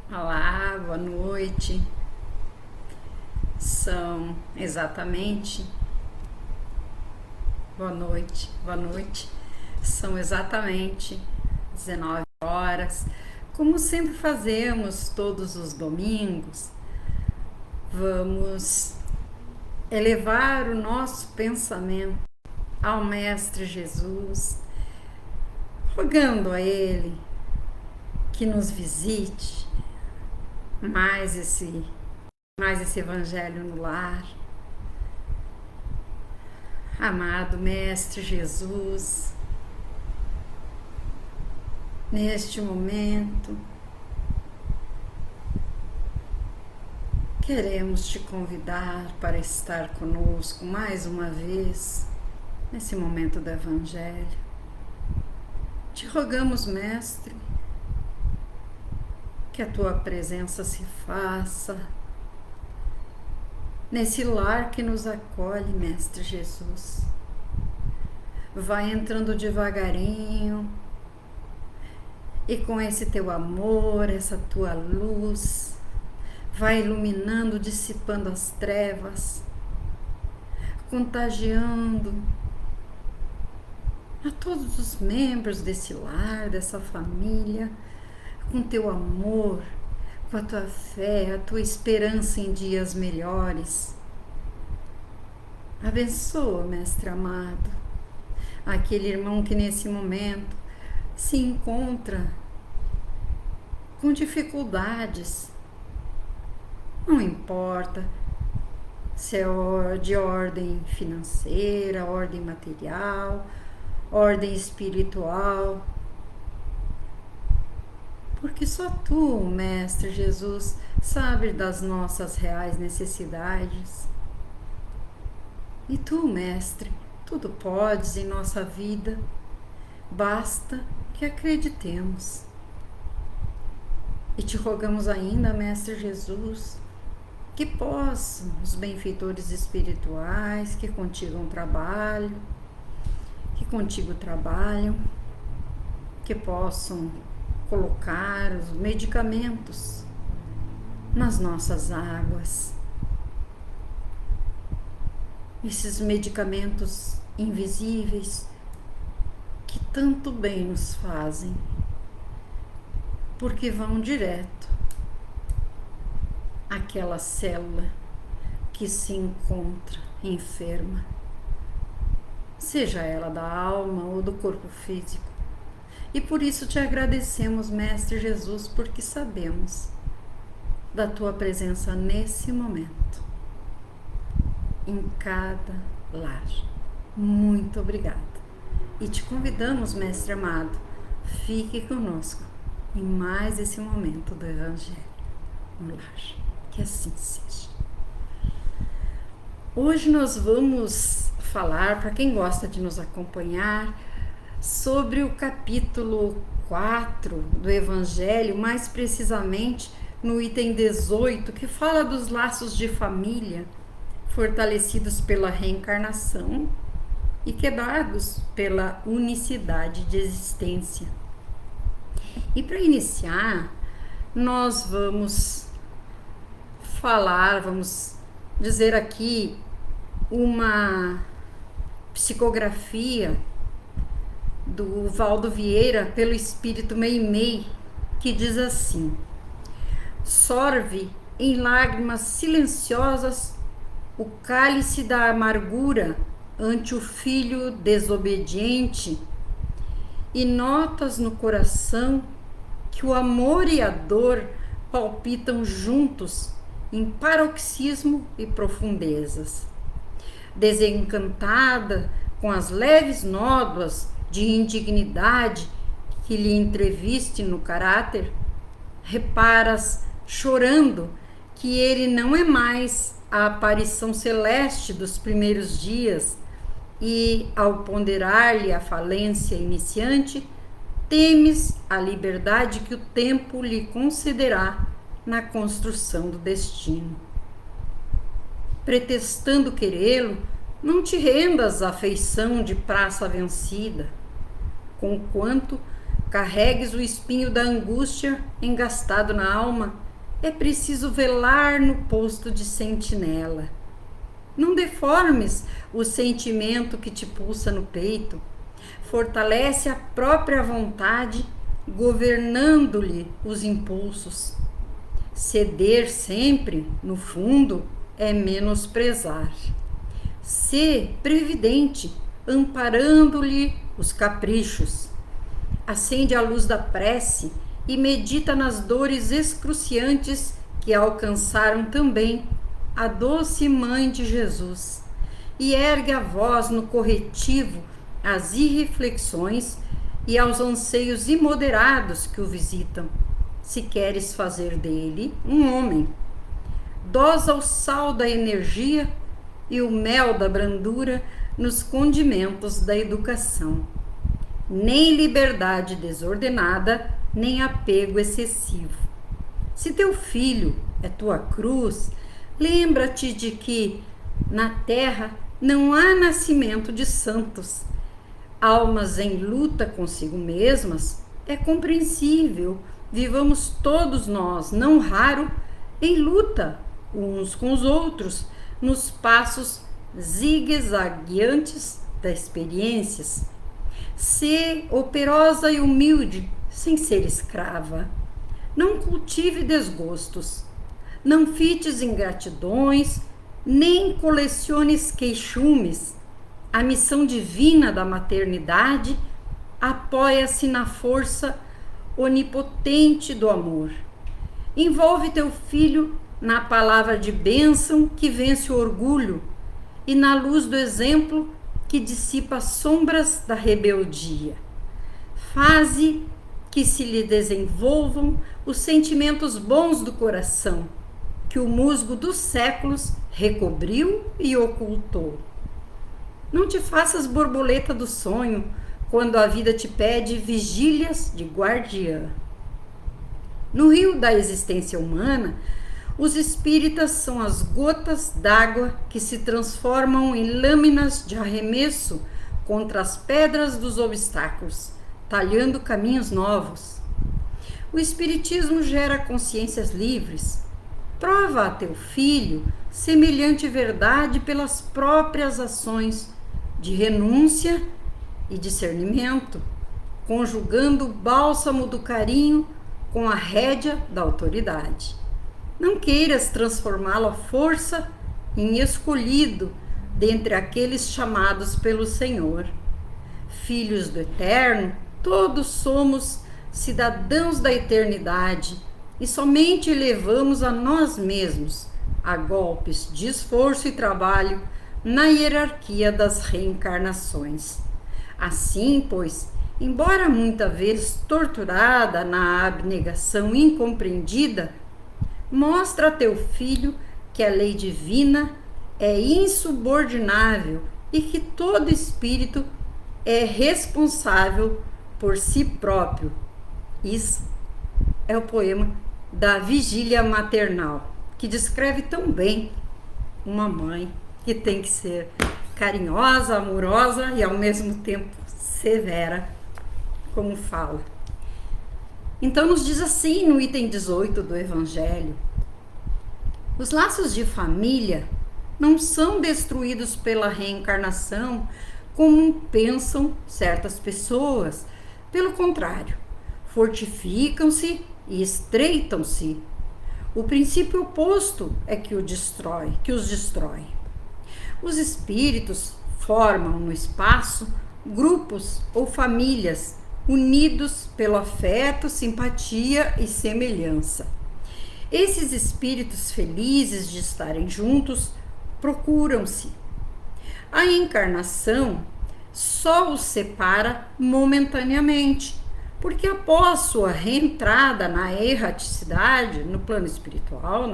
Olá, boa noite. São exatamente. Boa noite. São exatamente 19 horas. Como sempre fazemos todos os domingos, vamos elevar o nosso pensamento ao Mestre Jesus, rogando a Ele que nos visite mais esse evangelho no lar. Amado Mestre Jesus, neste momento, queremos te convidar para estar conosco mais uma vez nesse momento do Evangelho. Te rogamos, Mestre, que a tua presença se faça nesse lar que nos acolhe, Mestre Jesus. Vai entrando devagarinho e com esse teu amor, essa tua luz, vai iluminando, dissipando as trevas, contagiando a todos os membros desse lar, dessa família, com teu amor, com a tua fé, a tua esperança em dias melhores. Abençoa, Mestre amado, aquele irmão que nesse momento se encontra com dificuldades. Não importa se é de ordem financeira, ordem material, ordem espiritual, porque só tu, Mestre Jesus, sabe das nossas reais necessidades. E tu, Mestre, tudo podes em nossa vida, basta que acreditemos. E te rogamos ainda, Mestre Jesus, que possam os benfeitores espirituais que contigo trabalham, que possam colocar os medicamentos nas nossas águas. Esses medicamentos invisíveis que tanto bem nos fazem, porque vão direto àquela célula que se encontra enferma, seja ela da alma ou do corpo físico. E por isso te agradecemos, Mestre Jesus, porque sabemos da tua presença nesse momento, em cada lar. Muito obrigada. E te convidamos, Mestre amado, fique conosco em mais esse momento do Evangelho no lar. Que assim seja. Hoje nós vamos falar, para quem gosta de nos acompanhar, sobre o capítulo 4 do Evangelho, mais precisamente no item 18, que fala dos laços de família fortalecidos pela reencarnação e quebrados pela unicidade de existência. E para iniciar, nós vamos dizer aqui uma psicografia do Valdo Vieira pelo espírito Meimei, que diz assim: sorve em lágrimas silenciosas o cálice da amargura ante o filho desobediente, e notas no coração que o amor e a dor palpitam juntos em paroxismo e profundezas. Desencantada com as leves nódoas de indignidade que lhe entreviste no caráter, reparas, chorando, que ele não é mais a aparição celeste dos primeiros dias e, ao ponderar-lhe a falência iniciante, temes a liberdade que o tempo lhe concederá na construção do destino. Pretextando querê-lo, não te rendas à feição de praça vencida, conquanto carregues o espinho da angústia engastado na alma, é preciso velar no posto de sentinela. Não deformes o sentimento que te pulsa no peito. Fortalece a própria vontade, governando-lhe os impulsos. Ceder sempre, no fundo, é menosprezar. Sê previdente, amparando-lhe os caprichos. Acende a luz da prece e medita nas dores excruciantes que alcançaram também a doce Mãe de Jesus, e ergue a voz no corretivo às irreflexões e aos anseios imoderados que o visitam, se queres fazer dele um homem. Dosa o sal da energia e o mel da brandura nos condimentos da educação. Nem liberdade desordenada, nem apego excessivo. Se teu filho é tua cruz, lembra-te de que na terra não há nascimento de santos. Almas em luta consigo mesmas, é compreensível. Vivamos todos nós, não raro, em luta uns com os outros, nos passos zigue-zagueantes das experiências. Sê operosa e humilde, sem ser escrava. Não cultive desgostos. Não fites ingratidões, nem coleciones queixumes. A missão divina da maternidade apoia-se na força onipotente do amor. Envolve teu filho na palavra de bênção que vence o orgulho e na luz do exemplo que dissipa as sombras da rebeldia. Faze que se lhe desenvolvam os sentimentos bons do coração, que o musgo dos séculos recobriu e ocultou. Não te faças borboleta do sonho quando a vida te pede vigílias de guardiã. No rio da existência humana, os espíritas são as gotas d'água que se transformam em lâminas de arremesso contra as pedras dos obstáculos, talhando caminhos novos. O espiritismo gera consciências livres. Prova a teu filho semelhante verdade pelas próprias ações de renúncia e discernimento, conjugando o bálsamo do carinho com a rédea da autoridade. Não queiras transformá-lo à força em escolhido dentre aqueles chamados pelo Senhor. Filhos do Eterno, todos somos cidadãos da eternidade e somente levamos a nós mesmos a golpes de esforço e trabalho na hierarquia das reencarnações. Assim, pois, embora muitas vezes torturada na abnegação incompreendida, mostra a teu filho que a lei divina é insubordinável e que todo espírito é responsável por si próprio. Isso é o poema da Vigília Maternal, que descreve tão bem uma mãe que tem que ser carinhosa, amorosa e ao mesmo tempo severa, como fala. Então nos diz assim no item 18 do Evangelho: os laços de família não são destruídos pela reencarnação como pensam certas pessoas. Pelo contrário, fortificam-se e estreitam-se. O princípio oposto é que os destrói. Os espíritos formam no espaço grupos ou famílias unidos pelo afeto, simpatia e semelhança. Esses espíritos felizes de estarem juntos procuram-se. A encarnação só os separa momentaneamente, porque após sua reentrada na erraticidade, no plano espiritual,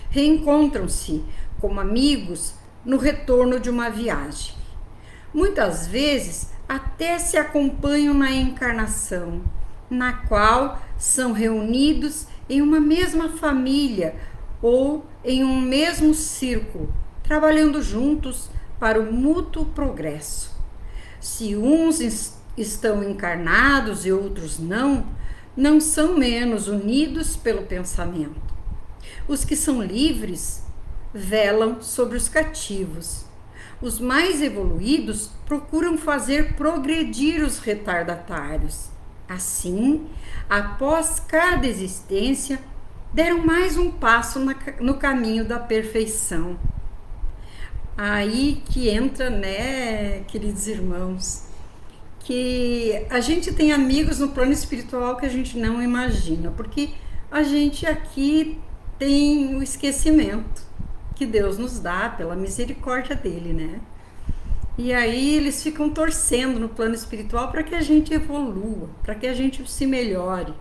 reencontram-se como amigos no retorno de uma viagem. Muitas vezes até se acompanham na encarnação, na qual são reunidos em uma mesma família ou em um mesmo círculo, trabalhando juntos para o mútuo progresso. Se uns estão encarnados e outros não são menos unidos pelo pensamento. Os que são livres velam sobre os cativos. Os mais evoluídos procuram fazer progredir os retardatários. Assim, após cada existência, deram mais um passo no caminho da perfeição. Aí que entra, né, queridos irmãos, que a gente tem amigos no plano espiritual que a gente não imagina, porque a gente aqui tem o esquecimento que Deus nos dá pela misericórdia dele, né? E aí eles ficam torcendo no plano espiritual para que a gente evolua, para que a gente se melhore.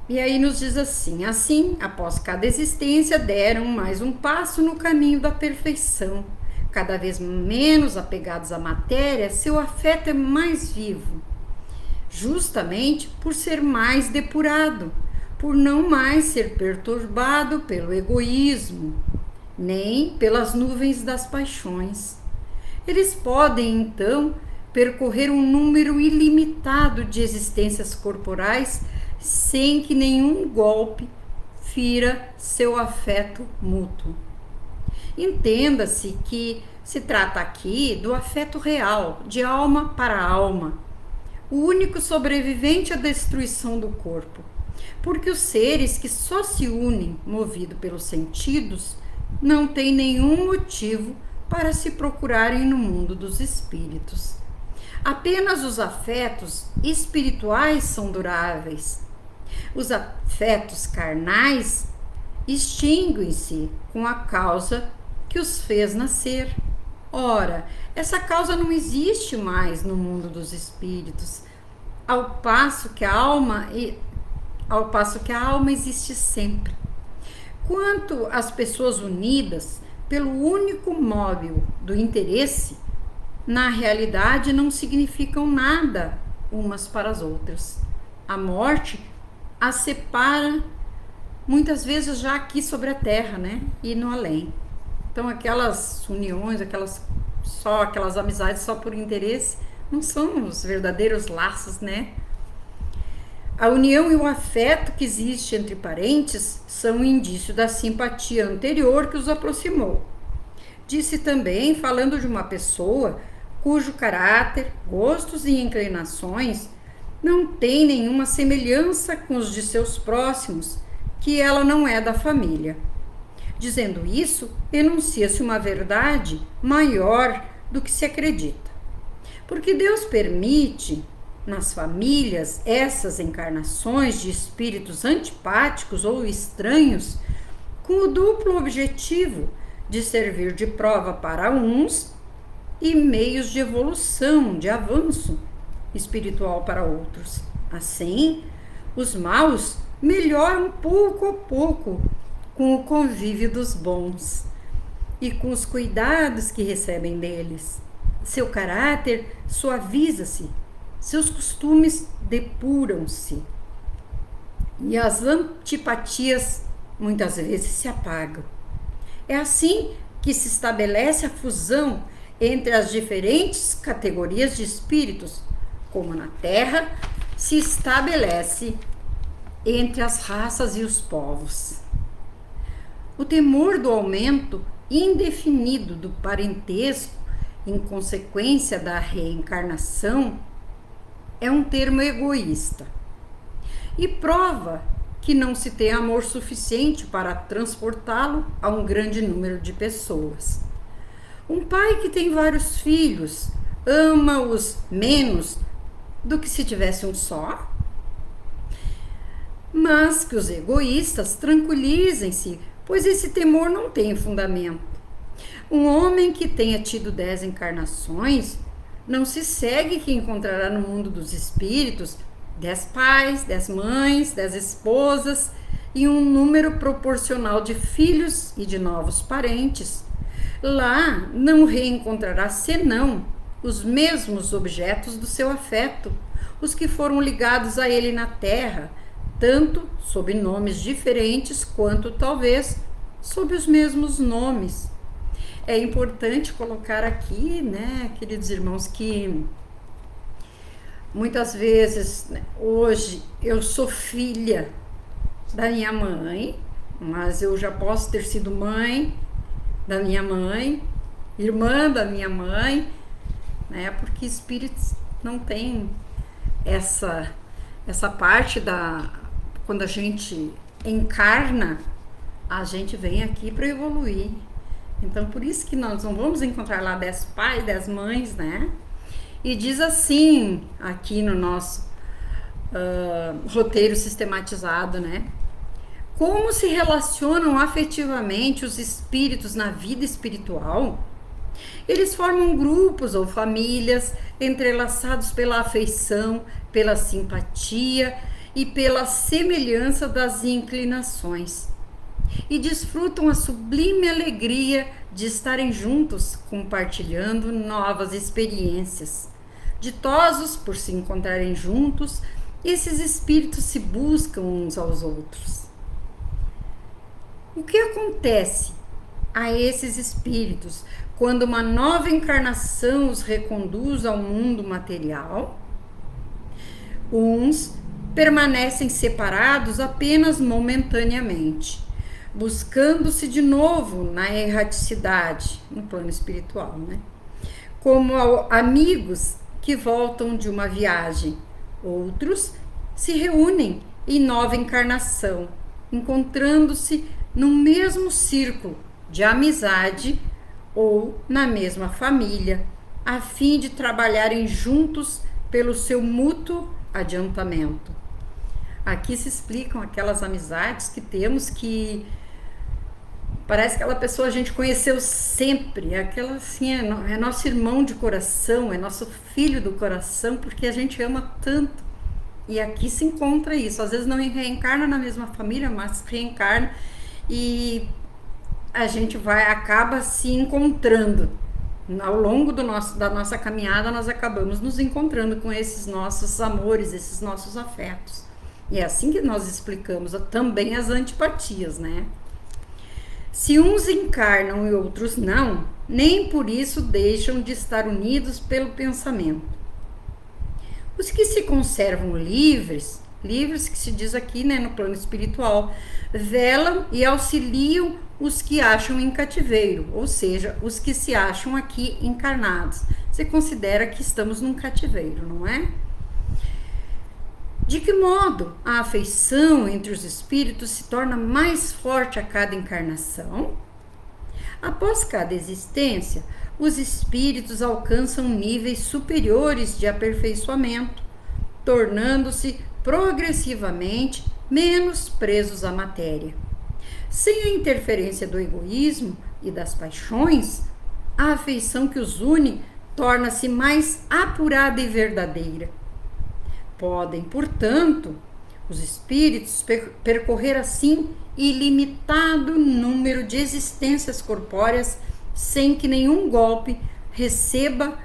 E aí nos diz assim, após cada existência, deram mais um passo no caminho da perfeição. Cada vez menos apegados à matéria, seu afeto é mais vivo, justamente por ser mais depurado, por não mais ser perturbado pelo egoísmo, nem pelas nuvens das paixões. Eles podem, então, percorrer um número ilimitado de existências corporais sem que nenhum golpe fira seu afeto mútuo. Entenda-se que se trata aqui do afeto real, de alma para alma, o único sobrevivente à destruição do corpo, porque os seres que só se unem movidos pelos sentidos não têm nenhum motivo para se procurarem no mundo dos espíritos. Apenas os afetos espirituais são duráveis. Os afetos carnais extinguem-se com a causa que os fez nascer. Ora, essa causa não existe mais no mundo dos espíritos, ao passo que a alma existe sempre. Quanto às pessoas unidas pelo único móvel do interesse, na realidade não significam nada umas para as outras. A morte as separa muitas vezes já aqui sobre a terra, né? E no além. Então aquelas uniões, aquelas amizades só por interesse, não são os verdadeiros laços, né? A união e o afeto que existe entre parentes são um indício da simpatia anterior que os aproximou. Disse também, falando de uma pessoa cujo caráter, gostos e inclinações não tem nenhuma semelhança com os de seus próximos, que ela não é da família. Dizendo isso, enuncia-se uma verdade maior do que se acredita. Porque Deus permite nas famílias essas encarnações de espíritos antipáticos ou estranhos, com o duplo objetivo de servir de prova para uns e meios de evolução, de avanço espiritual para outros. Assim, os maus melhoram pouco a pouco com o convívio dos bons e com os cuidados que recebem deles. Seu caráter suaviza-se, seus costumes depuram-se e as antipatias muitas vezes se apagam. É assim que se estabelece a fusão entre as diferentes categorias de espíritos, como na Terra se estabelece entre as raças e os povos. O temor do aumento indefinido do parentesco em consequência da reencarnação é um termo egoísta e prova que não se tem amor suficiente para transportá-lo a um grande número de pessoas. Um pai que tem vários filhos ama-os menos do que se tivesse um só? Mas que os egoístas tranquilizem-se, pois esse temor não tem fundamento. Um homem que tenha tido 10 encarnações não se segue que encontrará no mundo dos espíritos 10 pais, 10 mães, 10 esposas e um número proporcional de filhos e de novos parentes. Lá não reencontrará senão os mesmos objetos do seu afeto, os que foram ligados a ele na terra, tanto sob nomes diferentes quanto talvez sob os mesmos nomes. é importante colocar aqui, né, queridos irmãos, que muitas vezes, né, hoje eu sou filha da minha mãe, mas eu já posso ter sido mãe da minha mãe, irmã da minha mãe, né? Porque espíritos não tem essa parte da quando a gente encarna, a gente vem aqui para evoluir. Então por isso que nós não vamos encontrar lá 10 pais, 10 mães, né? E diz assim aqui no nosso roteiro sistematizado, né? Como se relacionam afetivamente os espíritos na vida espiritual? Eles formam grupos ou famílias entrelaçados pela afeição, pela simpatia e pela semelhança das inclinações. E desfrutam a sublime alegria de estarem juntos, compartilhando novas experiências. Ditosos por se encontrarem juntos, esses espíritos se buscam uns aos outros. O que acontece a esses espíritos quando uma nova encarnação os reconduz ao mundo material? Uns permanecem separados apenas momentaneamente, buscando-se de novo na erraticidade, no plano espiritual, né? Como amigos que voltam de uma viagem. Outros se reúnem em nova encarnação, encontrando-se no mesmo círculo de amizade ou na mesma família, a fim de trabalharem juntos pelo seu mútuo adiantamento. Aqui se explicam aquelas amizades que temos que parece que aquela pessoa a gente conheceu sempre, aquela assim, é nosso irmão de coração, é nosso filho do coração, porque a gente ama tanto. E aqui se encontra isso, às vezes não reencarna na mesma família, mas reencarna e a gente acaba se encontrando. Ao longo da nossa caminhada, nós acabamos nos encontrando com esses nossos amores, esses nossos afetos. E é assim que nós explicamos também as antipatias, né? Se uns encarnam e outros não, nem por isso deixam de estar unidos pelo pensamento. Os que se conservam livres que se diz aqui, né, no plano espiritual, velam e auxiliam os que acham em cativeiro, ou seja, os que se acham aqui encarnados. Você considera que estamos num cativeiro, não é? De que modo a afeição entre os espíritos se torna mais forte a cada encarnação? Após cada existência, os espíritos alcançam níveis superiores de aperfeiçoamento, tornando-se progressivamente menos presos à matéria. Sem a interferência do egoísmo e das paixões, a afeição que os une torna-se mais apurada e verdadeira. Podem, portanto, os espíritos percorrer assim ilimitado número de existências corpóreas sem que nenhum golpe receba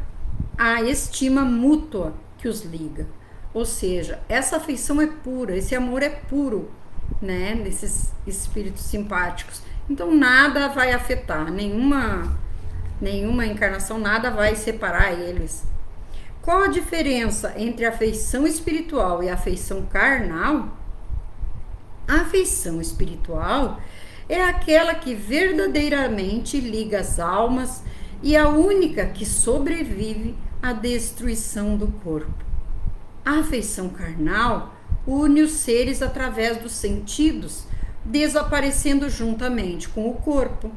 a estima mútua que os liga. Ou seja, essa afeição é pura, esse amor é puro, né, nesses espíritos simpáticos. Então nada vai afetar, nenhuma encarnação, nada vai separar eles. Qual a diferença entre a afeição espiritual e a afeição carnal? A afeição espiritual é aquela que verdadeiramente liga as almas e a única que sobrevive à destruição do corpo. A afeição carnal une os seres através dos sentidos, desaparecendo juntamente com o corpo.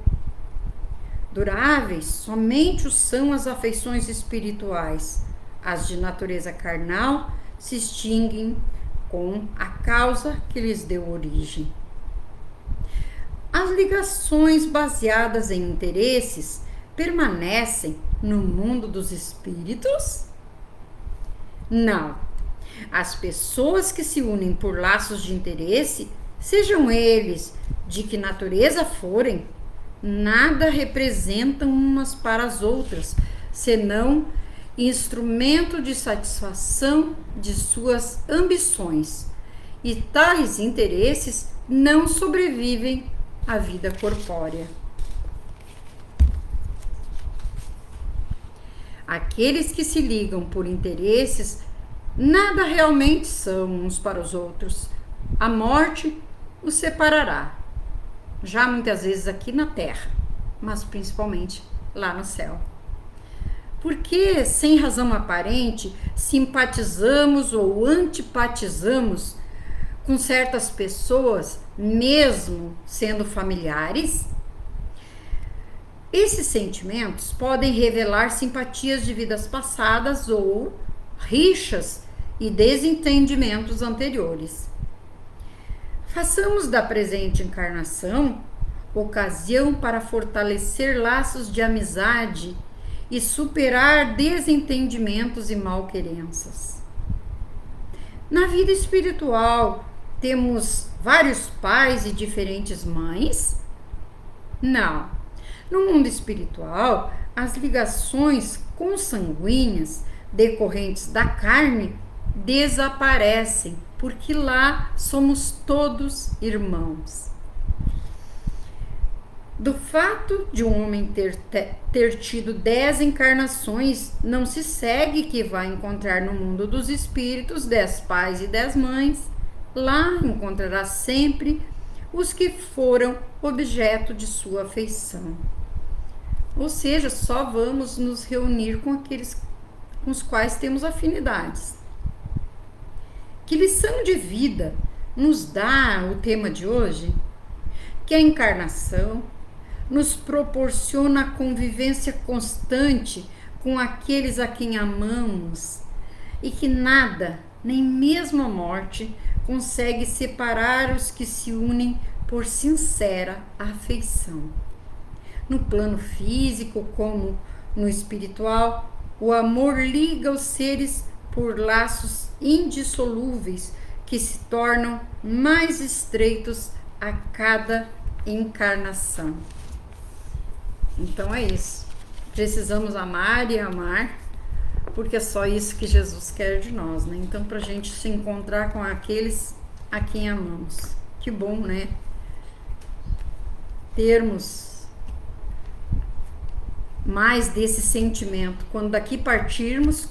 Duráveis somente são as afeições espirituais. As de natureza carnal se extinguem com a causa que lhes deu origem. As ligações baseadas em interesses permanecem no mundo dos espíritos? Não. As pessoas que se unem por laços de interesse, sejam eles de que natureza forem, nada representam umas para as outras, senão instrumento de satisfação de suas ambições. E tais interesses não sobrevivem à vida corpórea. Aqueles que se ligam por interesses nada realmente são uns para os outros. A morte os separará, já muitas vezes aqui na terra, mas principalmente lá no céu. Porque, sem razão aparente, simpatizamos ou antipatizamos com certas pessoas, mesmo sendo familiares? Esses sentimentos podem revelar simpatias de vidas passadas ou rixas e desentendimentos anteriores. Façamos da presente encarnação ocasião para fortalecer laços de amizade e superar desentendimentos e malquerenças. Na vida espiritual, temos vários pais e diferentes mães? Não. No mundo espiritual, as ligações consanguíneas decorrentes da carne desaparecem, porque lá somos todos irmãos. Do fato de um homem ter tido 10 encarnações, não se segue que vai encontrar no mundo dos espíritos 10 pais e 10 mães. Lá encontrará sempre os que foram objeto de sua afeição. Ou seja, só vamos nos reunir com aqueles com os quais temos afinidades. Que lição de vida nos dá o tema de hoje? Que a encarnação nos proporciona a convivência constante com aqueles a quem amamos e que nada, nem mesmo a morte, consegue separar os que se unem por sincera afeição. No plano físico, como no espiritual, o amor liga os seres por laços indissolúveis que se tornam mais estreitos a cada encarnação. Então é isso. Precisamos amar e amar, porque é só isso que Jesus quer de nós, né? Então, para a gente se encontrar com aqueles a quem amamos. Que bom, né? Termos mais desse sentimento quando daqui partirmos,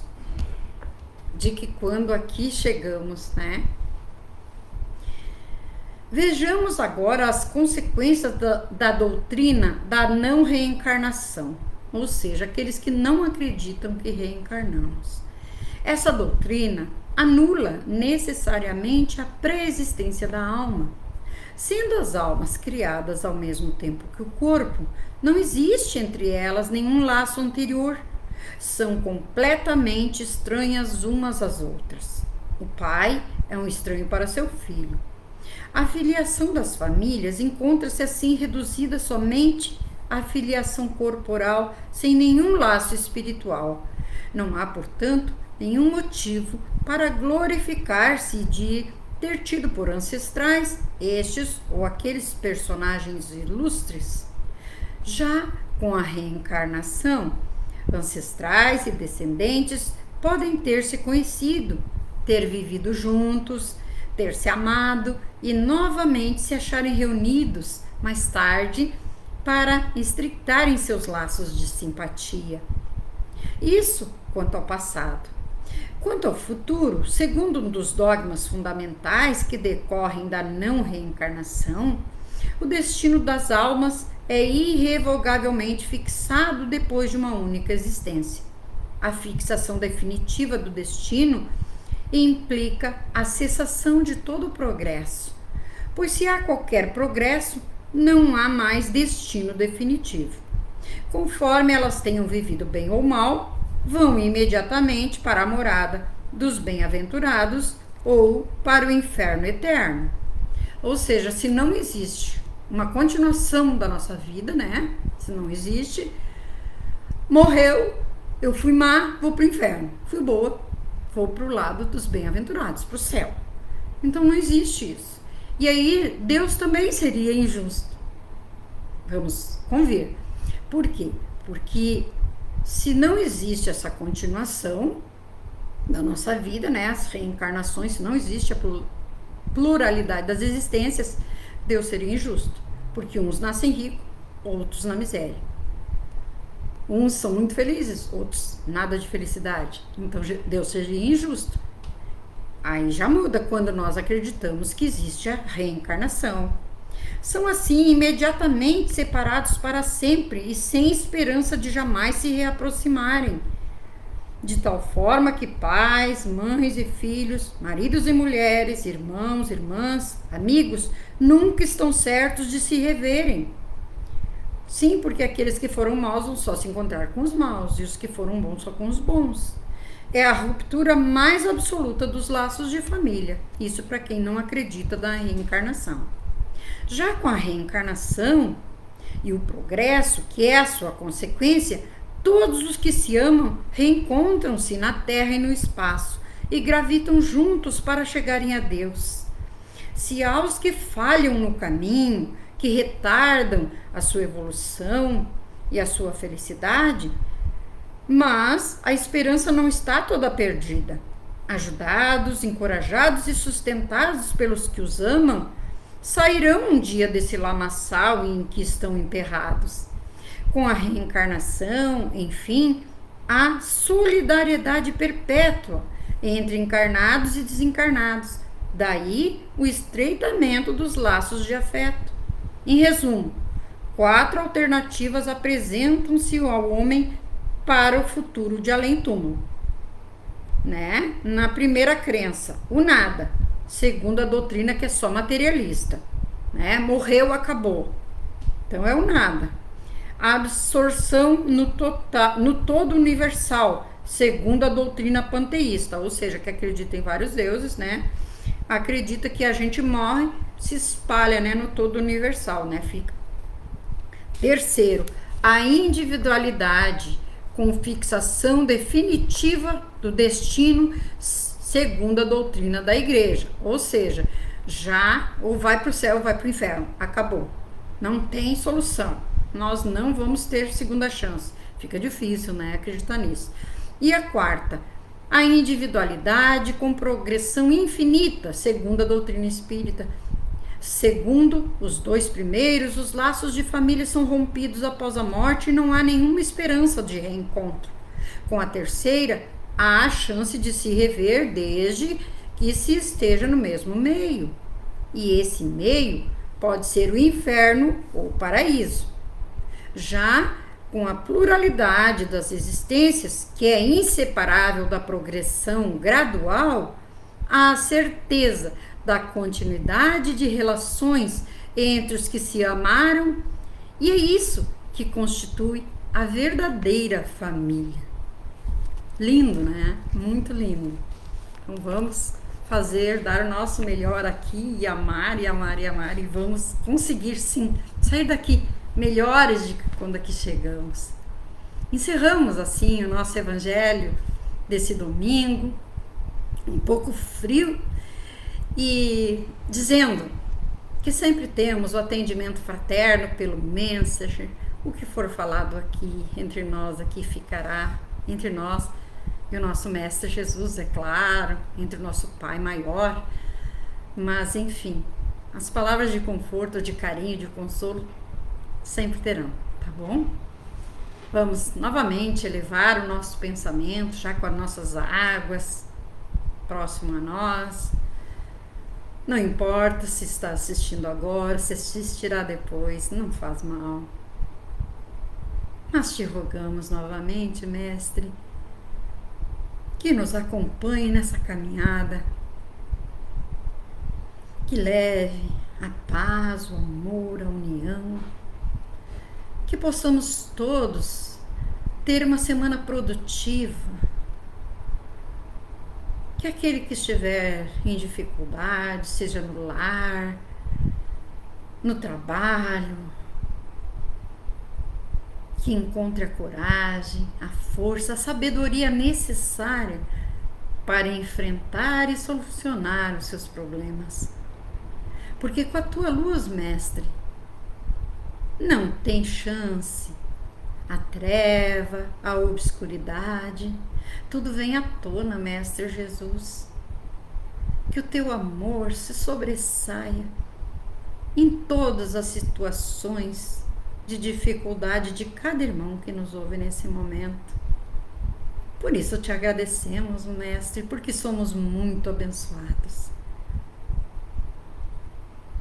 de que quando aqui chegamos, né? Vejamos agora as consequências da doutrina da não reencarnação, ou seja, aqueles que não acreditam que reencarnamos. Essa doutrina anula necessariamente a pré-existência da alma. Sendo as almas criadas ao mesmo tempo que o corpo, não existe entre elas nenhum laço anterior. São completamente estranhas umas às outras. O pai é um estranho para seu filho. A filiação das famílias encontra-se assim reduzida somente à filiação corporal, sem nenhum laço espiritual. Não há, portanto, nenhum motivo para glorificar-se de ter tido por ancestrais estes ou aqueles personagens ilustres. Já com a reencarnação, ancestrais e descendentes podem ter se conhecido, ter vivido juntos, ter se amado e novamente se acharem reunidos mais tarde para estreitarem seus laços de simpatia. Isso quanto ao passado. Quanto ao futuro, segundo um dos dogmas fundamentais que decorrem da não reencarnação, o destino das almas é irrevogavelmente fixado depois de uma única existência. A fixação definitiva do destino implica a cessação de todo o progresso, pois se há qualquer progresso, não há mais destino definitivo. Conforme elas tenham vivido bem ou mal, vão imediatamente para a morada dos bem-aventurados ou para o inferno eterno. Ou seja, se não existe uma continuação da nossa vida, né? Se não existe, morreu, eu fui má, vou para o inferno. Fui boa, vou para o lado dos bem-aventurados, para o céu. Então não existe isso. E aí Deus também seria injusto. Vamos convir. Por quê? Porque se não existe essa continuação da nossa vida, né? As reencarnações, se não existe a pluralidade das existências, Deus seria injusto, porque uns nascem ricos, outros na miséria. Uns são muito felizes, outros nada de felicidade. Então Deus seria injusto. Aí já muda quando nós acreditamos que existe a reencarnação. São assim imediatamente separados para sempre e sem esperança de jamais se reaproximarem. De tal forma que pais, mães e filhos, maridos e mulheres, irmãos, irmãs, amigos, nunca estão certos de se reverem. Sim, porque aqueles que foram maus vão só se encontrar com os maus e os que foram bons só com os bons. É a ruptura mais absoluta dos laços de família. Isso para quem não acredita na reencarnação. Já com a reencarnação e o progresso, que é a sua consequência, todos os que se amam reencontram-se na terra e no espaço e gravitam juntos para chegarem a Deus. Se há os que falham no caminho, que retardam a sua evolução e a sua felicidade, mas a esperança não está toda perdida. Ajudados, encorajados e sustentados pelos que os amam, sairão um dia desse lamaçal em que estão emperrados. Com a reencarnação, enfim, há solidariedade perpétua entre encarnados e desencarnados. Daí o estreitamento dos laços de afeto. Em resumo, 4 alternativas apresentam-se ao homem para o futuro de além-túmulo. Né? Na primeira crença, o nada. Segundo a doutrina, que é só materialista. Né? Morreu, acabou. Então é o nada. A absorção no todo universal, segundo a doutrina panteísta, ou seja, que acredita em vários deuses, né? Acredita que a gente morre, se espalha, né, no todo universal, né? Fica. Terceiro, a individualidade, com fixação definitiva do destino, segundo a doutrina da igreja, ou seja, já ou vai para o céu ou vai para o inferno, acabou, não tem solução. Nós não vamos ter segunda chance. Fica difícil, né, acreditar nisso. E a quarta, a individualidade com progressão infinita, segundo a doutrina espírita. Segundo os 2 primeiros, os laços de família são rompidos após a morte e não há nenhuma esperança de reencontro. Com a terceira, há a chance de se rever desde que se esteja no mesmo meio. E esse meio pode ser o inferno ou o paraíso. Já com a pluralidade das existências, que é inseparável da progressão gradual, há a certeza da continuidade de relações entre os que se amaram, e é isso que constitui a verdadeira família. Lindo, né? Muito lindo. Então vamos dar o nosso melhor aqui e amar, e amar, e amar, e vamos conseguir sim sair daqui melhores de quando aqui chegamos. Encerramos assim o nosso evangelho desse domingo, um pouco frio, e dizendo que sempre temos o atendimento fraterno pelo Messenger. O que for falado aqui entre nós, aqui ficará entre nós e o nosso Mestre Jesus, é claro, entre o nosso Pai maior. Mas enfim, as palavras de conforto, de carinho, de consolo sempre terão, tá bom? Vamos novamente elevar o nosso pensamento, já com as nossas águas próximo a nós. Não importa se está assistindo agora, se assistirá depois, não faz mal. Nós te rogamos novamente, Mestre, que nos acompanhe nessa caminhada, que leve a paz, o amor, a união, que possamos todos ter uma semana produtiva, que aquele que estiver em dificuldade, seja no lar, no trabalho, que encontre a coragem, a força, a sabedoria necessária para enfrentar e solucionar os seus problemas. Porque com a tua luz, Mestre, não tem chance a treva, a obscuridade, tudo vem à tona, Mestre Jesus. Que o teu amor se sobressaia em todas as situações de dificuldade de cada irmão que nos ouve nesse momento. Por isso te agradecemos, Mestre, porque somos muito abençoados.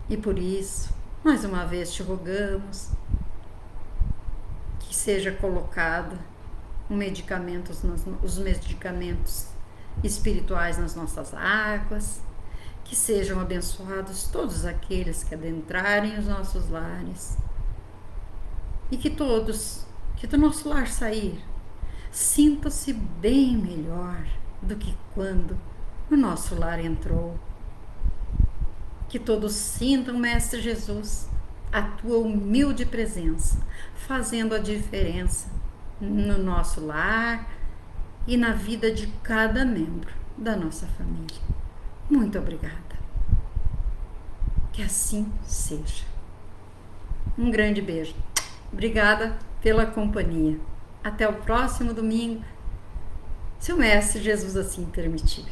E por isso, mais uma vez te rogamos que seja colocado os medicamentos espirituais nas nossas águas, que sejam abençoados todos aqueles que adentrarem os nossos lares, e que todos que do nosso lar sair sintam-se bem melhor do que quando o nosso lar entrou. Que todos sintam, Mestre Jesus, a tua humilde presença, fazendo a diferença no nosso lar e na vida de cada membro da nossa família. Muito obrigada. Que assim seja. Um grande beijo. Obrigada pela companhia. Até o próximo domingo, se o Mestre Jesus assim permitir.